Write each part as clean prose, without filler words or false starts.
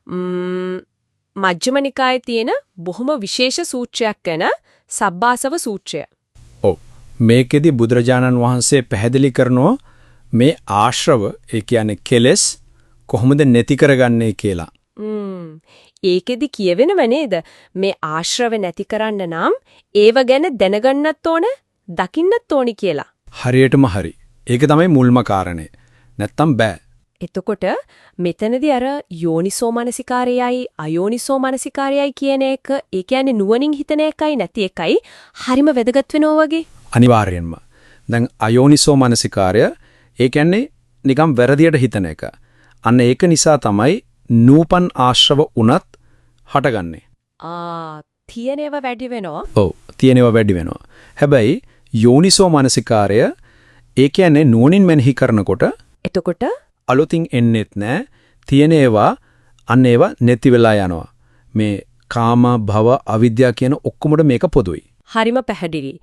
මජ්ක්‍ධිම නිකායේ තියෙන බොහොම විශේෂ සූත්‍රයක් ගැන සබ්බාසව සූත්‍රය. ඔව්. මේකෙදි බුදුරජාණන් වහන්සේ පැහැදිලි කරනවා මේ ආශ්‍රව ඒ කියන්නේ කෙලෙස් කොහොමද නැති කරගන්නේ කියලා. ඒකෙදි කියවෙනව නේද මේ ආශ්‍රව නැති කරන්න නම් ඒව ගැන දැනගන්නත් ඕන, දකින්නත් ඕනි කියලා. හරියටම හරි. ඒක තමයි මුල්ම කාරණේ. නැත්තම් බෑ. එතකොට මෙතනදී අර යෝනිසෝ මනසිකාරයයි අයෝනිසෝ මනසිකාරයයි කියන එක ඒ කියන්නේ නුවණින් හිතන එකයි නැති එකයි හරිම වැදගත් වෙනවා වගේ. අනිවාර්යෙන්ම. දැන් අයෝනිසෝ මනසිකාරය ඒ කියන්නේ නිකම් වැරදියට හිතන එක. අන්න ඒක නිසා තමයි නූපන් ආශ්‍රව උනත් හටගන්නේ. තියෙනව වැඩි වෙනවා. ඔව් තියෙනව වැඩි වෙනවා. හැබැයි යෝනිසෝ මනසිකාරය ඒ කියන්නේ නුවණින් මෙනෙහි කරනකොට එතකොට අලුතින් එන්නෙත් නෑ. තියෙන ඒවා අන්න ඒවා නැති වෙලා යනවා. මේ කාම භව අවිද්‍යාව කියන ඔක්කොමඩ මේක පොදුයි. හරිම පැහැදිලි.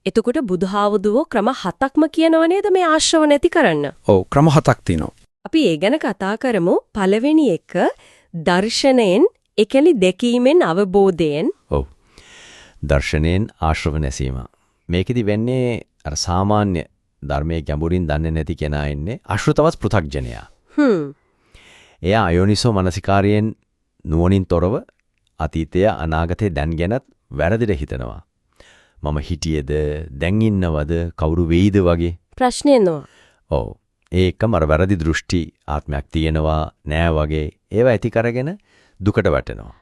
එතකොට බුදුහාමුදුරුවෝ ක්‍රම 7ක්ම කියනව නේද මේ ආශ්‍රව නැති කරන්න? ඔව් ක්‍රම 7ක් තියෙනවා. අපි ඒ ගැන කතා කරමු. පළවෙනි එක දර්ශනයෙන්, ඒ කියන්නේ දැකීමෙන්, අවබෝධයෙන්. ඔව්. දර්ශනයෙන් ආශ්‍රව නැසීම. මේකෙදි වෙන්නේ අර සාමාන්‍ය ධර්මයේ ගැඹුරින් දන්නේ නැති කෙනා ඉන්නේ අශෘතවත් පෘථග්ජනයා. එයා අයෝනිසෝ මනසිකාරයෙන් නුවණින් තොරව අතීතය අනාගතය දැන්ගෙනත් වැරදිට හිතනවා. මම හිටියේද, දැන් ඉන්නවද, කවුරු වෙයිද වගේ ප්‍රශ්න එනවා. ඔව්. ඒකම අර වැරදි දෘෂ්ටි ආත්මයක් තියෙනවා නෑ වගේ ඒවා ඇති කරගෙන දුකට වැටෙනවා.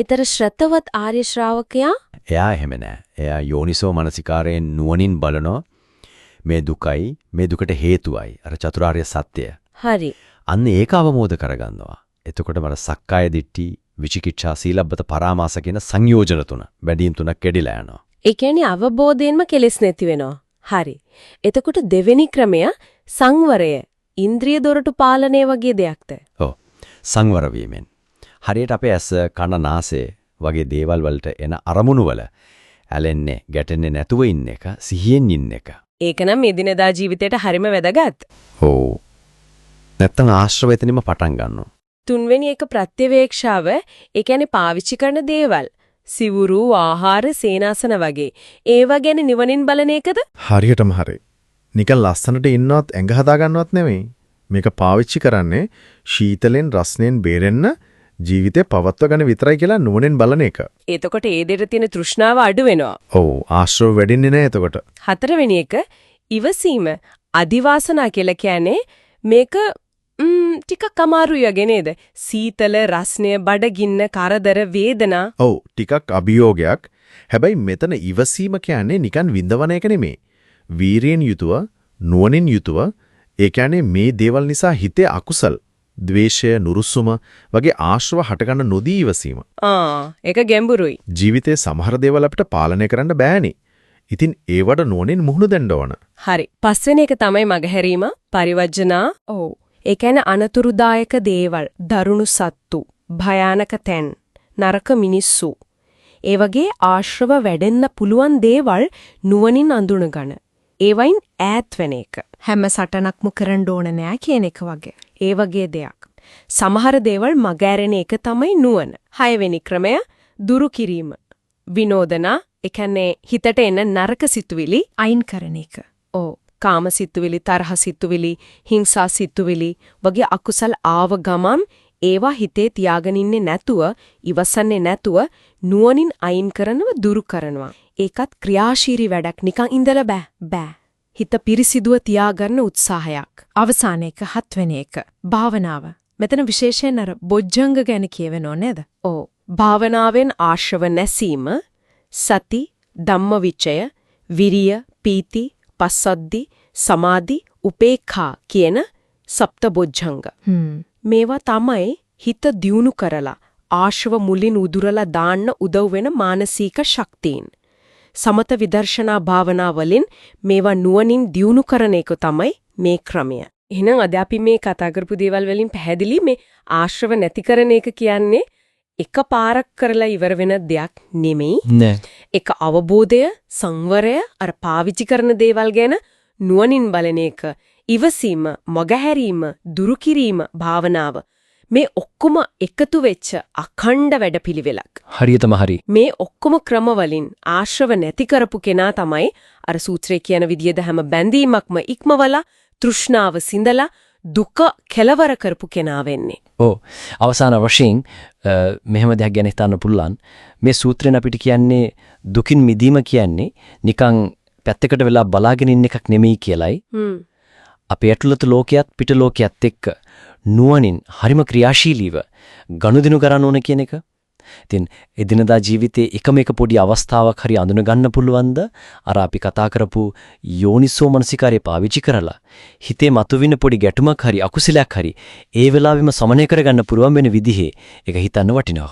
ඒතර ශ්‍රතවත් ආර්ය ශ්‍රාවකයා එයා එහෙම නෑ. එයා යෝනිසෝ මනසිකාරයෙන් නුවණින් බලනවා මේ දුකයි, මේ දුකට හේතුවයි අර චතුරාර්ය සත්‍යය. හරි. අන්න ඒක අවබෝධ කරගන්නවා. එතකොට මර සක්කාය දිට්ඨි, විචිකිච්ඡා, සීලබ්බත පරාමාස කියන සංයෝජන තුන, බැඳීම් තුනක් කැඩිලා යනවා. ඒ කියන්නේ අවබෝධයෙන්ම කෙලෙස් නැති වෙනවා. හරි. එතකොට දෙවෙනි ක්‍රමය සංවරය, ඉන්ද්‍රිය දොරටු පාලනය වගේ දෙයක්ද? ඔව්. සංවර වීමෙන්. හරියට අපේ ඇස, කන, නාසය වගේ දේවල් වලට එන අරමුණු වල ඇලෙන්නේ, ගැටෙන්නේ නැතුව ඉන්න එක, සිහියෙන් ඉන්න එක. ඒක නම් එදිනෙදා ජීවිතේට හරිම වැදගත්. ඔව්. නැත්තම් ආශ්‍රව එතනින්ම පටන් ගන්නවා. තුන්වෙනි එක ප්‍රත්‍යවේක්ෂාව, ඒ කියන්නේ පාවිච්චි කරන දේවල්, සිවුරු, ආහාර, සේනාසන වගේ. ඒවා ගැන නිවනින් බලන එකද? හරියටම හරි. නිකන් ලස්සනට ඉන්නවත් ඇඟ හදා ගන්නවත් නෙවෙයි. මේක පාවිච්චි කරන්නේ ශීතලෙන් රස්නෙන් බේරෙන්න, ජීවිතේ පවත්ව ගන්න විතරයි කියලා නුවණින් බලන එක. එතකොට ඒ දෙයට තියෙන තෘෂ්ණාව අඩු වෙනවා. ඔව් ආශ්‍රව වැඩින්නේ නැහැ එතකොට. හතරවෙනි එක ඉවසීම. අදිවාසනා කියලා කියන්නේ මේක ටිකක් අමාරුයි වගේ නේද? සීතල, රස්නය, බඩගින්න, කරදර, වේදනා. ඔව් ටිකක් අභියෝගයක්. හැබැයි මෙතන ඉවසීම කියන්නේ නිකන් විඳවන එක නෙමෙයි. වීරියෙන් යුතුව, නුවණින් යුතුව, ඒ කියන්නේ මේ දේවල් නිසා හිතේ අකුසල්, ද්වේෂය, නුරුස්සුම වගේ ආශ්‍රව හටගන්න නොදී ඉවසීම. ඒක ගැඹුරුයි. ජීවිතේ සමහර දේවල් අපිට පාලනය කරන්න බෑනේ. ඉතින් ඒවට නුවණින් මුහුණ දෙන්න ඕන. හරි. පස්වෙනි එක තමයි මගහැරීම, පරිවර්ජනා. ඔව්. ඒ කියන්නේ අනතුරුදායක දේවල්, දරුණු සත්තු, භයානක තැන්, නරක මිනිස්සු. ඒ වගේ ආශ්‍රව වැඩෙන්න පුළුවන් දේවල් නුවණින් අඳුනගන්න. ඒවයින් ඈත් වෙන එක. හැම සටනක්ම කරන්න ඕන නෑ කියන එක වගේ. ඒ වගේ දෙයක්. සමහර දේවල් මගහැරෙන එක තමයි නුවණ. 6 වෙනි ක්‍රමය දුරු කිරීම. විනෝදනා, ඒ කියන්නේ හිතට එන නරක සිතුවිලි අයින් කරන එක. ඔව්. කාම සිතුවිලි, තරහ සිතුවිලි, හිංසා සිතුවිලි වගේ අකුසල් ආව ගමන් ඒවා හිතේ තියාගෙන ඉන්නේ නැතුව, ඉවසන්නේ නැතුව නුවණින් අයින් කරනව, දුරු කරනවා. ඒකත් ක්‍රියාශීලී වැඩක්. නිකන් ඉඳලා බෑ. හිත පිරිසිදුව තියාගන්න උත්සාහයක්. අවසාන එක 7 වෙනි එක. භාවනාව. මෙතන විශේෂයෙන් අර බොජ්ජංග ගැන කියවෙනව නේද? ඔව්. භාවනාවෙන් ආශ්‍රව නැසීම, සති, ධම්මවිචය, විරිය, පීති, පස්සද්දි, සමාධි, උපේක්ඛා කියන සප්ත බොජ්ජංග. මේවා තමයි හිත දියුණු කරලා ආශ්‍රව මුලින් උදුරලා දාන්න උදව් වෙන මානසික ශක්තියින්. සමත විදර්ශනා භාවනා වලින් මේවා නුවණින් දියුණු කරන එක තමයි මේ ක්‍රමය. එහෙනම් අද අපි මේ කතා කරපු දේවල් වලින් පැහැදිලි මේ ආශ්‍රව නැති කරන එක කියන්නේ එකපාරක් කරලා ඉවර වෙන දෙයක් නෙමෙයි. නෑ. ඒක අවබෝධය, සංවරය, අර පාවිච්චි කරන දේවල් ගැන නුවණින් බලන එක, ඉවසීම, මගහැරීම, දුරු කිරීම, භාවනාව. මේ ඔක්කොම එකතු වෙච්ච අඛණ්ඩ වැඩපිළිවෙලක්. හරියටම හරි. මේ ඔක්කොම ක්‍රමවලින් ආශ්‍රව නැති කරපු කෙනා තමයි අර සූත්‍රයේ කියන විදිහට හැම බැඳීමක්ම ඉක්මවලා තෘෂ්ණාව සිඳලා දුක කෙලවර කරපු කෙනා වෙන්නේ. ඔව්. අවසාන වශයෙන් මෙහෙම දෙයක් ගැන හිතන්න පුළුවන්. මේ සූත්‍රයෙන් අපිට කියන්නේ දුකින් මිදීම කියන්නේ නිකන් පැත්තකට වෙලා බලාගෙන ඉන්න එකක් නෙමෙයි කියලයි. අපේ ඇතුළත ලෝකයක් පිට ලෝකයක් එක්ක නුවණින් හරිම ක්‍රියාශීලීව ගනුදෙනු කරන්න ඕන කියන එක. ඉතින් එදිනදා ජීවිතයේ එකම එක පොඩි අවස්ථාවක් හරි අඳුන ගන්න පුළුවන්ද? අර අපි කතා කරපු යෝනිසෝ මනසිකාරය පාවිච්චි කරලා හිතේ මතුවෙන පොඩි ගැටුමක් හරි අකුසලයක් හරි ඒ වෙලාවෙම සමනය කරගන්න පුළුවන් වෙන විදිහේ ඒක හිතන්න වටිනවා.